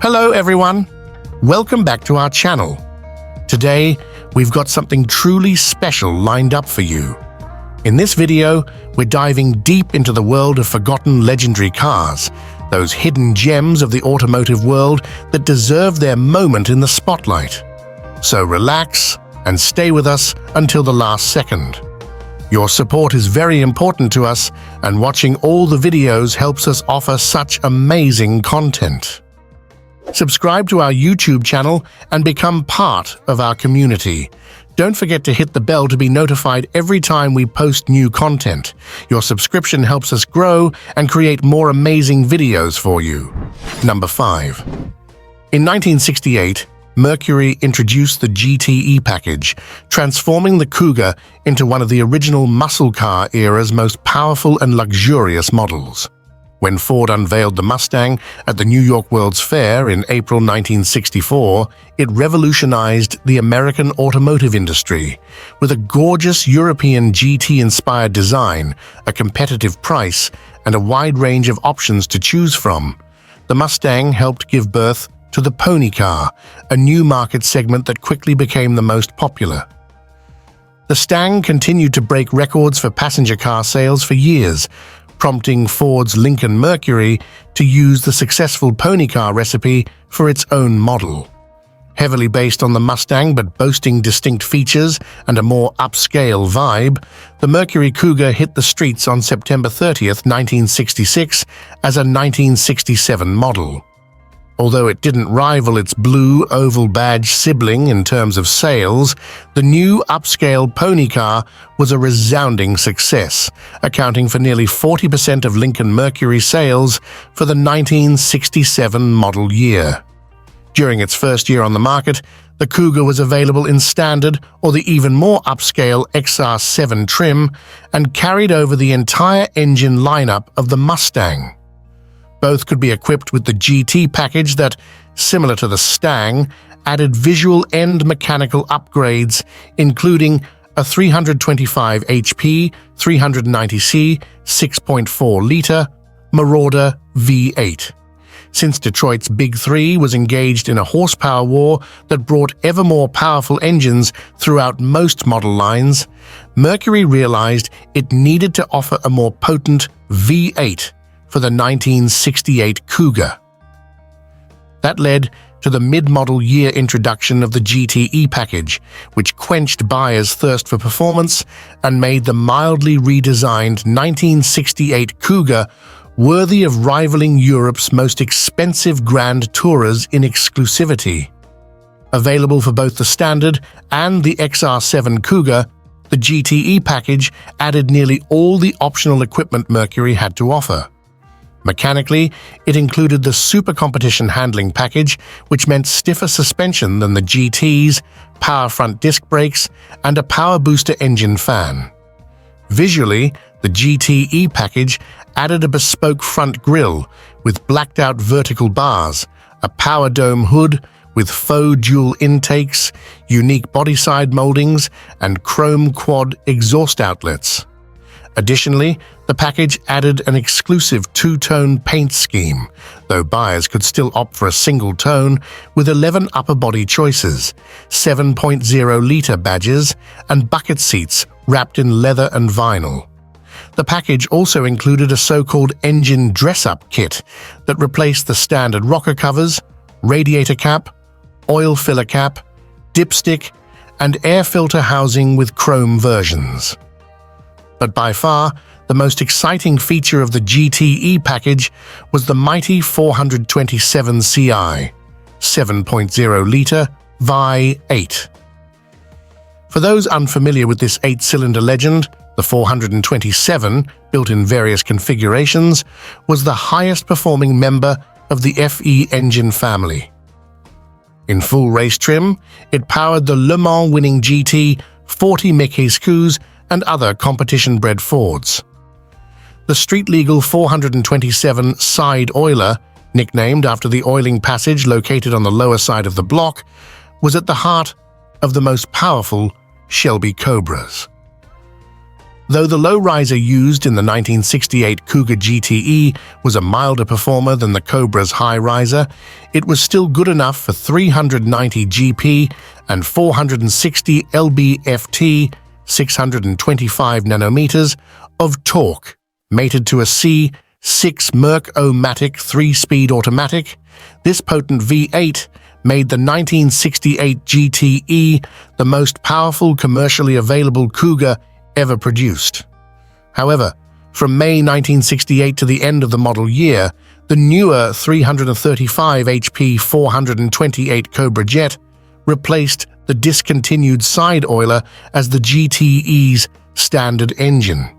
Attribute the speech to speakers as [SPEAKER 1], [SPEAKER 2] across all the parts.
[SPEAKER 1] Hello everyone, welcome back to our channel. Today, we've got something truly special lined up for you. In this video, we're diving deep into the world of forgotten legendary cars, those hidden gems of the automotive world that deserve their moment in the spotlight. So relax and stay with us until the last second. Your support is very important to us, and watching all the videos helps us offer such amazing content. Subscribe to our YouTube channel and become part of our community. Don't forget to hit the bell to be notified every time we post new content. Your subscription helps us grow and create more amazing videos for you. Number 5. In 1968, Mercury introduced the GTE package, transforming the Cougar into one of the original muscle car era's most powerful and luxurious models. When Ford unveiled the Mustang at the New York World's Fair in April 1964, it revolutionized the American automotive industry. With a gorgeous European GT-inspired design, a competitive price, and a wide range of options to choose from, the Mustang helped give birth to the pony car, a new market segment that quickly became the most popular. The Stang continued to break records for passenger car sales for years, prompting Ford's Lincoln Mercury to use the successful pony car recipe for its own model. Heavily based on the Mustang but boasting distinct features and a more upscale vibe, the Mercury Cougar hit the streets on September 30, 1966 as a 1967 model. Although it didn't rival its blue oval badge sibling in terms of sales, the new upscale pony car was a resounding success, accounting for nearly 40% of Lincoln Mercury sales for the 1967 model year. During its first year on the market, the Cougar was available in standard or the even more upscale XR7 trim and carried over the entire engine lineup of the Mustang. Both could be equipped with the GT package that, similar to the Stang, added visual and mechanical upgrades, including a 325 HP, 390C, 6.4-liter Marauder V8. Since Detroit's Big Three was engaged in a horsepower war that brought ever more powerful engines throughout most model lines, Mercury realized it needed to offer a more potent V8 for the 1968 Cougar. That led to the mid-model year introduction of the GTE package, which quenched buyers' thirst for performance and made the mildly redesigned 1968 Cougar worthy of rivaling Europe's most expensive Grand Tourers in exclusivity. Available for both the standard and the XR7 Cougar, the GTE package added nearly all the optional equipment Mercury had to offer. Mechanically, it included the Super Competition handling package, which meant stiffer suspension than the GT's, power front disc brakes, and a power booster engine fan. Visually, the GTE package added a bespoke front grille with blacked-out vertical bars, a power dome hood with faux dual intakes, unique bodyside moldings, and chrome quad exhaust outlets. Additionally, the package added an exclusive two-tone paint scheme, though buyers could still opt for a single tone with 11 upper body choices, 7.0-liter badges, and bucket seats wrapped in leather and vinyl. The package also included a so-called engine dress-up kit that replaced the standard rocker covers, radiator cap, oil filler cap, dipstick, and air filter housing with chrome versions. But by far, the most exciting feature of the GTE package was the mighty 427 CI, 7.0-liter V8. For those unfamiliar with this 8-cylinder legend, the 427, built in various configurations, was the highest-performing member of the FE engine family. In full race trim, it powered the Le Mans-winning GT, 40 Mickey's Cougs, and other competition-bred Fords. The street-legal 427 side oiler, nicknamed after the oiling passage located on the lower side of the block, was at the heart of the most powerful Shelby Cobras. Though the lowrider used in the 1968 Cougar GTE was a milder performer than the Cobra's high riser, it was still good enough for 390 GP and 460 lb-ft, 625 nanometers, of torque, mated to a C6 Merc-O-Matic 3-speed automatic. This potent V8 made the 1968 GTE the most powerful commercially available Cougar ever produced. However, from May 1968 to the end of the model year, the newer 335 HP 428 Cobra Jet replaced the discontinued side oiler as the GTE's standard engine.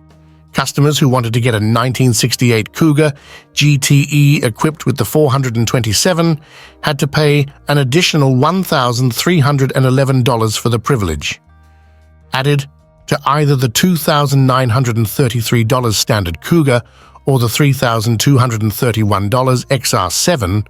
[SPEAKER 1] Customers who wanted to get a 1968 Cougar GTE equipped with the 427 had to pay an additional $1,311 for the privilege. Added to either the $2,933 standard Cougar or the $3,231 XR7,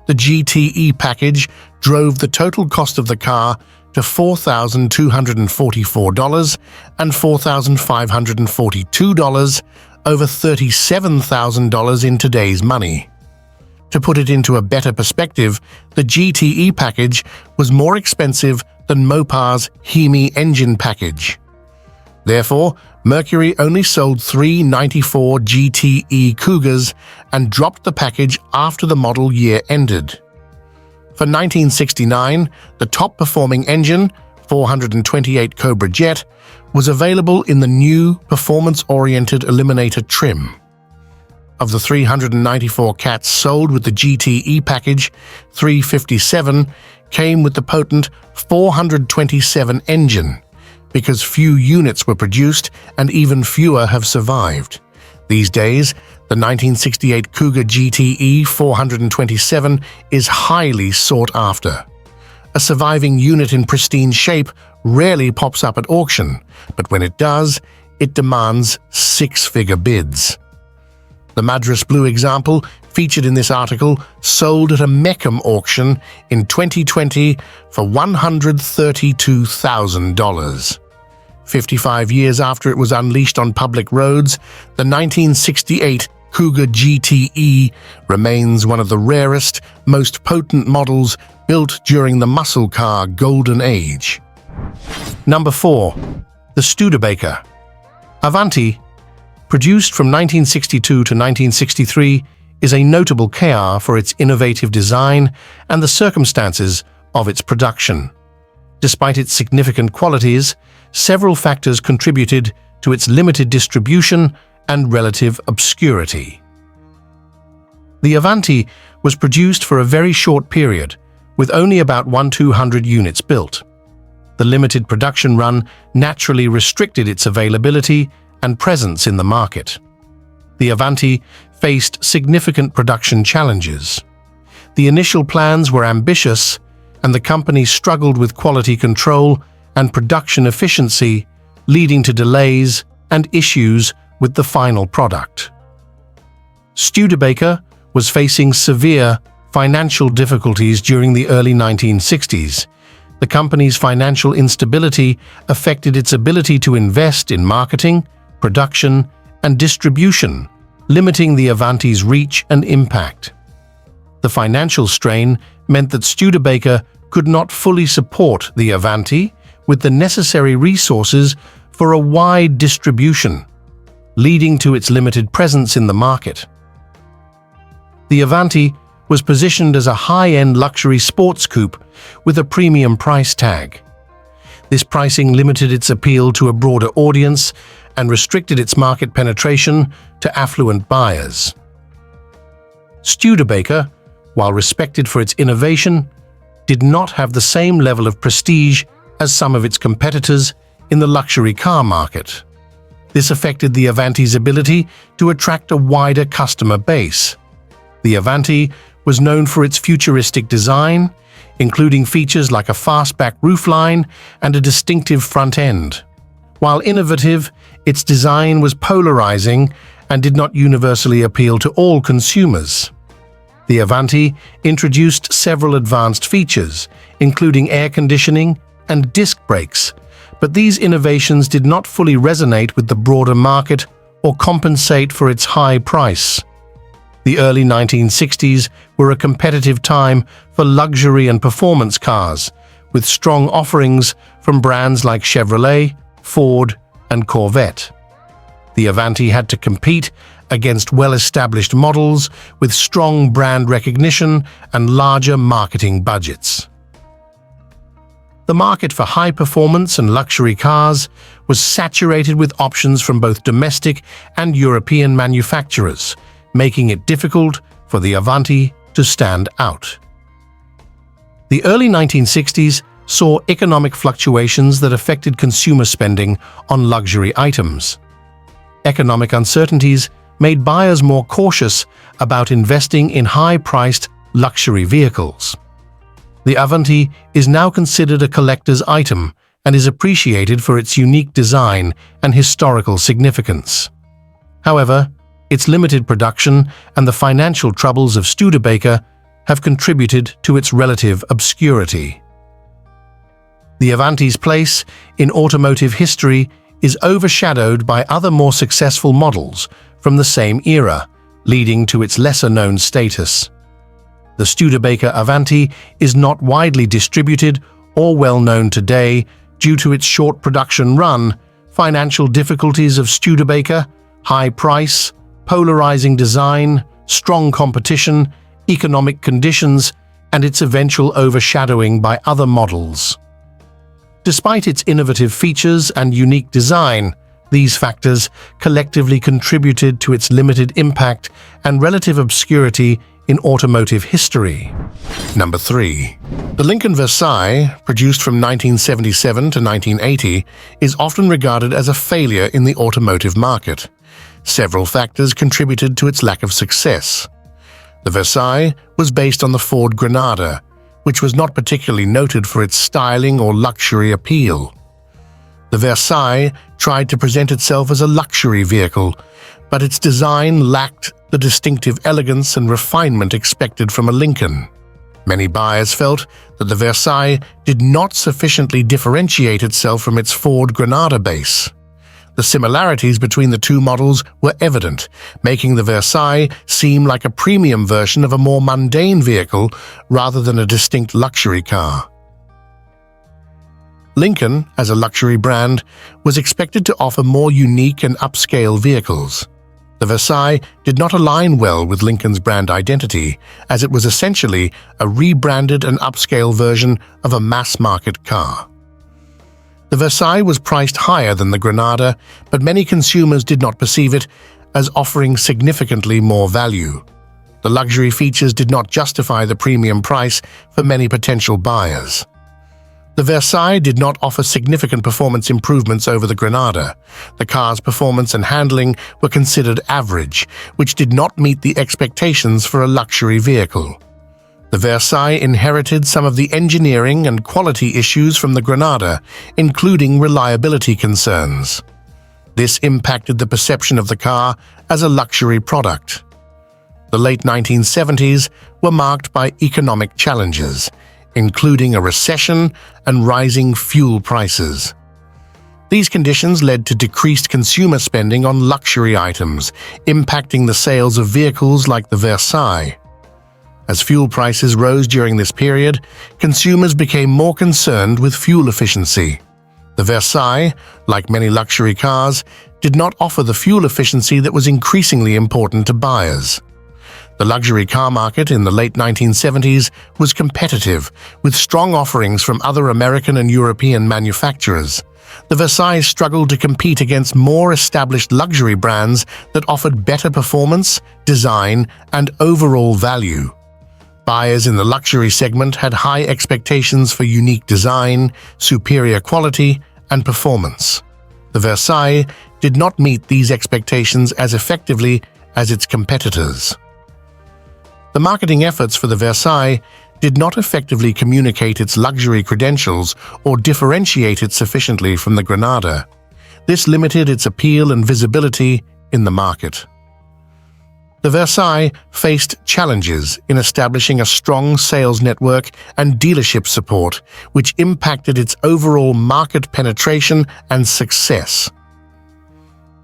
[SPEAKER 1] the GTE package drove the total cost of the car to $4,244 and $4,542, over $37,000 in today's money. To put it into a better perspective, the GTE package was more expensive than Mopar's Hemi engine package. Therefore, Mercury only sold 394 GTE Cougars and dropped the package after the model year ended. For 1969, the top-performing engine, 428 Cobra Jet, was available in the new performance-oriented Eliminator trim. Of the 394 cats sold with the GTE package, 357 came with the potent 427 engine, because few units were produced and even fewer have survived. These days, the 1968 Cougar GTE 427 is highly sought after. A surviving unit in pristine shape rarely pops up at auction, but when it does, it demands six-figure bids. The Madras Blue example, featured in this article, sold at a Meckham auction in 2020 for $132,000. 55 years after it was unleashed on public roads, the 1968 Cougar GTE remains one of the rarest, most potent models built during the muscle car golden age. Number 4. The Studebaker Avanti, produced from 1962 to 1963, is a notable car for its innovative design and the circumstances of its production. Despite its significant qualities, several factors contributed to its limited distribution and relative obscurity. The Avanti was produced for a very short period, with only about 1,200 units built. The limited production run naturally restricted its availability and presence in the market. The Avanti faced significant production challenges. The initial plans were ambitious, and the company struggled with quality control and production efficiency, leading to delays and issues with the final product. Studebaker was facing severe financial difficulties during the early 1960s. The company's financial instability affected its ability to invest in marketing, production, and distribution, limiting the Avanti's reach and impact. The financial strain meant that Studebaker could not fully support the Avanti with the necessary resources for a wide distribution, leading to its limited presence in the market. The Avanti was positioned as a high-end luxury sports coupe with a premium price tag. This pricing limited its appeal to a broader audience and restricted its market penetration to affluent buyers. Studebaker, while respected for its innovation, did not have the same level of prestige as some of its competitors in the luxury car market. This affected the Avanti's ability to attract a wider customer base. The Avanti was known for its futuristic design, including features like a fastback roofline and a distinctive front end. While innovative, its design was polarizing and did not universally appeal to all consumers. The Avanti introduced several advanced features, including air conditioning and disc brakes, But these innovations did not fully resonate with the broader market or compensate for its high price. The early 1960s were a competitive time for luxury and performance cars, with strong offerings from brands like Chevrolet, Ford, and Corvette. The Avanti had to compete against well-established models with strong brand recognition and larger marketing budgets. The market for high-performance and luxury cars was saturated with options from both domestic and European manufacturers, making it difficult for the Avanti to stand out. The early 1960s saw economic fluctuations that affected consumer spending on luxury items. Economic uncertainties made buyers more cautious about investing in high-priced luxury vehicles. The Avanti is now considered a collector's item and is appreciated for its unique design and historical significance. However, its limited production and the financial troubles of Studebaker have contributed to its relative obscurity. The Avanti's place in automotive history is overshadowed by other more successful models from the same era, leading to its lesser-known status. The Studebaker Avanti is not widely distributed or well-known today due to its short production run, financial difficulties of Studebaker, high price, polarizing design, strong competition, economic conditions, and its eventual overshadowing by other models. Despite its innovative features and unique design, these factors collectively contributed to its limited impact and relative obscurity in automotive history. Number 3. The Lincoln Versailles, produced from 1977 to 1980, is often regarded as a failure in the automotive market. Several factors contributed to its lack of success. The Versailles was based on the Ford Granada, which was not particularly noted for its styling or luxury appeal. The Versailles tried to present itself as a luxury vehicle, but its design lacked the distinctive elegance and refinement expected from a Lincoln. Many buyers felt that the Versailles did not sufficiently differentiate itself from its Ford Granada base. The similarities between the two models were evident, making the Versailles seem like a premium version of a more mundane vehicle rather than a distinct luxury car. Lincoln, as a luxury brand, was expected to offer more unique and upscale vehicles. The Versailles did not align well with Lincoln's brand identity, as it was essentially a rebranded and upscale version of a mass-market car. The Versailles was priced higher than the Granada, but many consumers did not perceive it as offering significantly more value. The luxury features did not justify the premium price for many potential buyers. The Versailles did not offer significant performance improvements over the Granada. The car's performance and handling were considered average, which did not meet the expectations for a luxury vehicle. The Versailles inherited some of the engineering and quality issues from the Granada, including reliability concerns. This impacted the perception of the car as a luxury product. The late 1970s were marked by economic challenges, including a recession and rising fuel prices. These conditions led to decreased consumer spending on luxury items, impacting the sales of vehicles like the Versailles. As fuel prices rose during this period, consumers became more concerned with fuel efficiency. The Versailles, like many luxury cars, did not offer the fuel efficiency that was increasingly important to buyers. The luxury car market in the late 1970s was competitive, with strong offerings from other American and European manufacturers. The Versailles struggled to compete against more established luxury brands that offered better performance, design, and overall value. Buyers in the luxury segment had high expectations for unique design, superior quality, and performance. The Versailles did not meet these expectations as effectively as its competitors. The marketing efforts for the Versailles did not effectively communicate its luxury credentials or differentiate it sufficiently from the Granada. This limited its appeal and visibility in the market. The Versailles faced challenges in establishing a strong sales network and dealership support, which impacted its overall market penetration and success.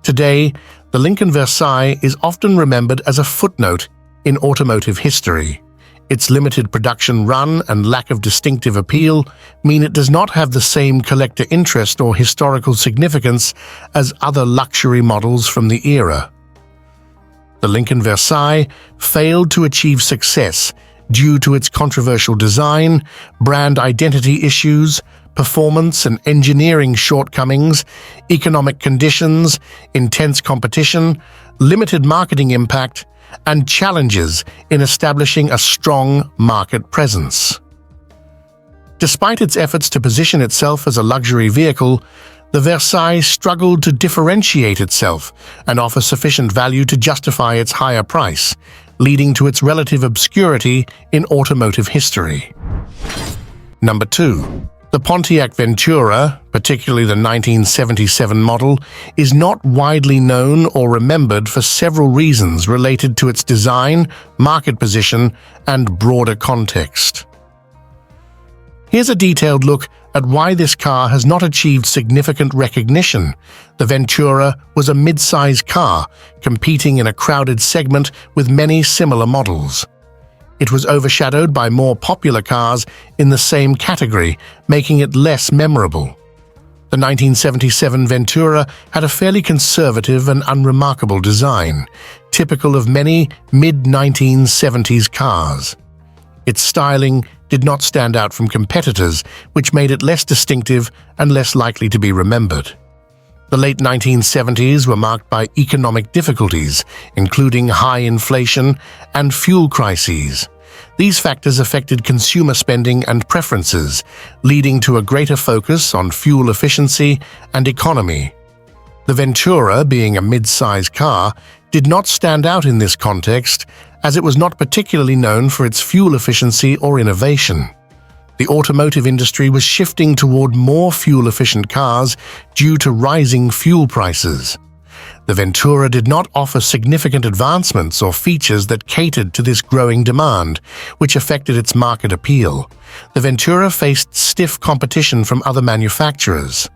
[SPEAKER 1] Today, the Lincoln Versailles is often remembered as a footnote in automotive history. Its limited production run and lack of distinctive appeal mean it does not have the same collector interest or historical significance as other luxury models from the era. The Lincoln Versailles failed to achieve success due to its controversial design, brand identity issues, performance and engineering shortcomings, economic conditions, intense competition, limited marketing impact, and challenges in establishing a strong market presence. Despite its efforts to position itself as a luxury vehicle, the Versailles struggled to differentiate itself and offer sufficient value to justify its higher price, leading to its relative obscurity in automotive history. Number 2. The Pontiac Ventura, particularly the 1977 model, is not widely known or remembered for several reasons related to its design, market position, and broader context. Here's a detailed look at why this car has not achieved significant recognition. The Ventura was a mid-size car, competing in a crowded segment with many similar models. It was overshadowed by more popular cars in the same category, making it less memorable. The 1977 Ventura had a fairly conservative and unremarkable design, typical of many mid-1970s cars. Its styling did not stand out from competitors, which made it less distinctive and less likely to be remembered. The late 1970s were marked by economic difficulties, including high inflation and fuel crises. These factors affected consumer spending and preferences, leading to a greater focus on fuel efficiency and economy. The Ventura, being a mid-size car, did not stand out in this context, as it was not particularly known for its fuel efficiency or innovation. The automotive industry was shifting toward more fuel-efficient cars due to rising fuel prices. The Ventura did not offer significant advancements or features that catered to this growing demand, which affected its market appeal. The Ventura faced stiff competition from other manufacturers.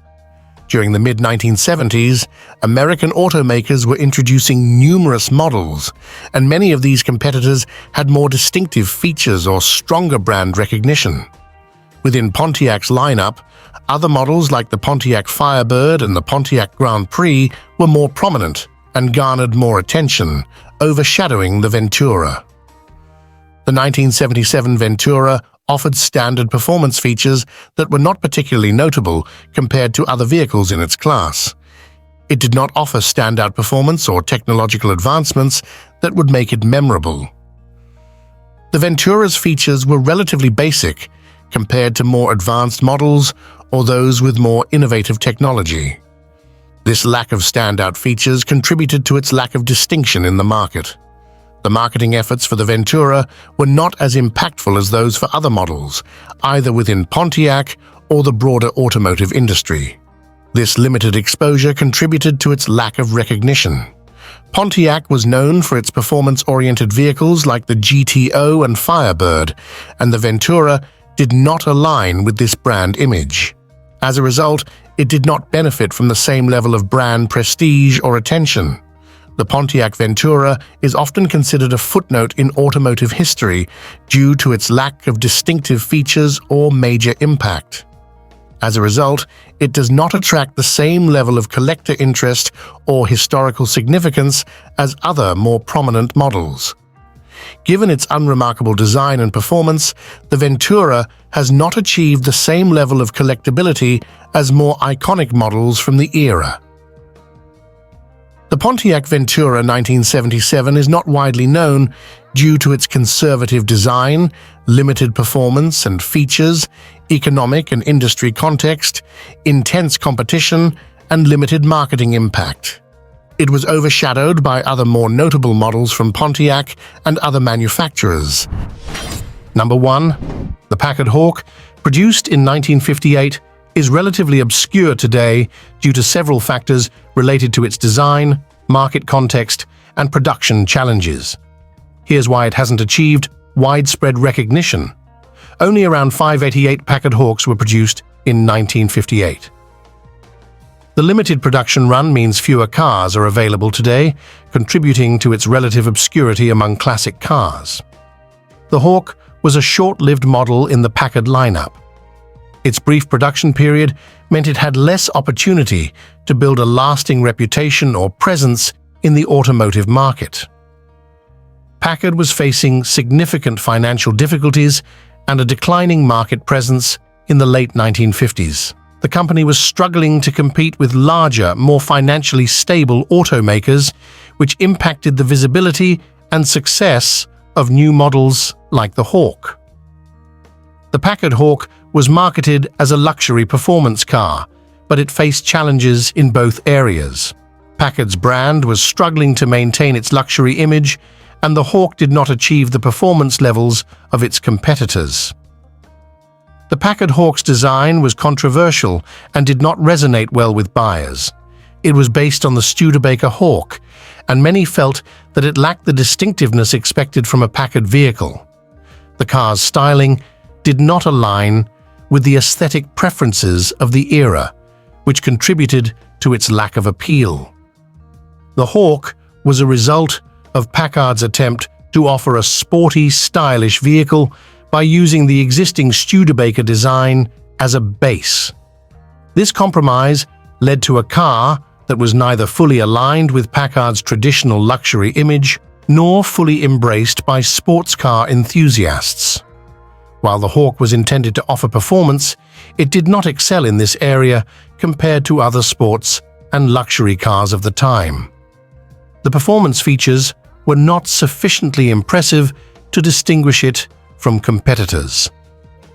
[SPEAKER 1] During the mid-1970s, American automakers were introducing numerous models, and many of these competitors had more distinctive features or stronger brand recognition. Within Pontiac's lineup, other models like the Pontiac Firebird and the Pontiac Grand Prix were more prominent and garnered more attention, overshadowing the Ventura. The 1977 Ventura offered standard performance features that were not particularly notable compared to other vehicles in its class. It did not offer standout performance or technological advancements that would make it memorable. The Ventura's features were relatively basic compared to more advanced models or those with more innovative technology. This lack of standout features contributed to its lack of distinction in the market. The marketing efforts for the Ventura were not as impactful as those for other models, either within Pontiac or the broader automotive industry. This limited exposure contributed to its lack of recognition. Pontiac was known for its performance-oriented vehicles like the GTO and Firebird, and the Ventura did not align with this brand image. As a result, it did not benefit from the same level of brand prestige or attention. The Pontiac Ventura is often considered a footnote in automotive history due to its lack of distinctive features or major impact. As a result, it does not attract the same level of collector interest or historical significance as other more prominent models. Given its unremarkable design and performance, the Ventura has not achieved the same level of collectability as more iconic models from the era. The Pontiac Ventura 1977 is not widely known due to its conservative design, limited performance and features, economic and industry context, intense competition, and limited marketing impact. It was overshadowed by other more notable models from Pontiac and other manufacturers. Number 1. The Packard Hawk, produced in 1958, is relatively obscure today due to several factors related to its design, market context, and production challenges. Here's why it hasn't achieved widespread recognition. Only around 588 Packard Hawks were produced in 1958. The limited production run means fewer cars are available today, contributing to its relative obscurity among classic cars. The Hawk was a short-lived model in the Packard lineup. Its brief production period meant it had less opportunity to build a lasting reputation or presence in the automotive market. Packard was facing significant financial difficulties and a declining market presence in the late 1950s. The company was struggling to compete with larger, more financially stable automakers, which impacted the visibility and success of new models like the Hawk. The Packard Hawk was marketed as a luxury performance car, but it faced challenges in both areas. Packard's brand was struggling to maintain its luxury image, and the Hawk did not achieve the performance levels of its competitors. The Packard Hawk's design was controversial and did not resonate well with buyers. It was based on the Studebaker Hawk, and many felt that it lacked the distinctiveness expected from a Packard vehicle. The car's styling did not align with the aesthetic preferences of the era, which contributed to its lack of appeal. The Hawk was a result of Packard's attempt to offer a sporty, stylish vehicle by using the existing Studebaker design as a base. This compromise led to a car that was neither fully aligned with Packard's traditional luxury image nor fully embraced by sports car enthusiasts. While the Hawk was intended to offer performance, it did not excel in this area compared to other sports and luxury cars of the time. The performance features were not sufficiently impressive to distinguish it from competitors.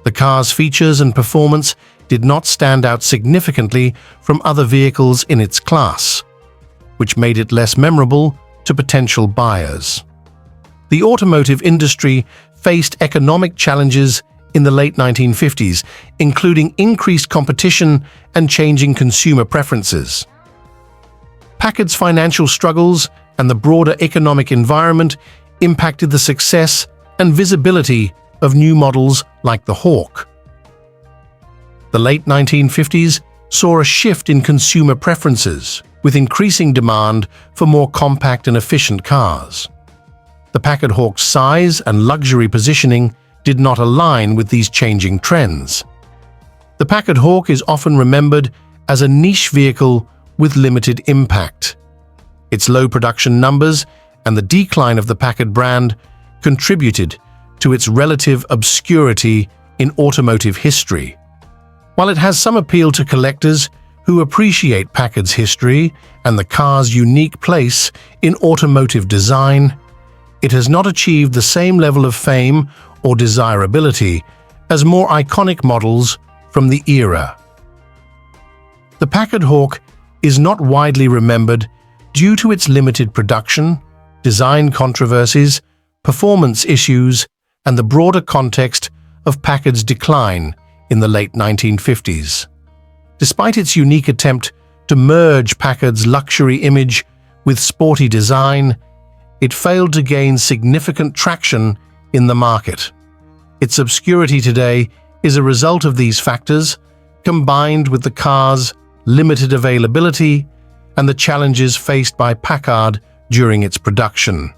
[SPEAKER 1] The car's features and performance did not stand out significantly from other vehicles in its class, which made it less memorable to potential buyers. The automotive industry faced economic challenges in the late 1950s, including increased competition and changing consumer preferences. Packard's financial struggles and the broader economic environment impacted the success and visibility of new models like the Hawk. The late 1950s saw a shift in consumer preferences, with increasing demand for more compact and efficient cars. The Packard Hawk's size and luxury positioning did not align with these changing trends. The Packard Hawk is often remembered as a niche vehicle with limited impact. Its low production numbers and the decline of the Packard brand contributed to its relative obscurity in automotive history. While it has some appeal to collectors who appreciate Packard's history and the car's unique place in automotive design, it has not achieved the same level of fame or desirability as more iconic models from the era. The Packard Hawk is not widely remembered due to its limited production, design controversies, performance issues, and the broader context of Packard's decline in the late 1950s. Despite its unique attempt to merge Packard's luxury image with sporty design, it failed to gain significant traction in the market. Its obscurity today is a result of these factors, combined with the car's limited availability and the challenges faced by Packard during its production.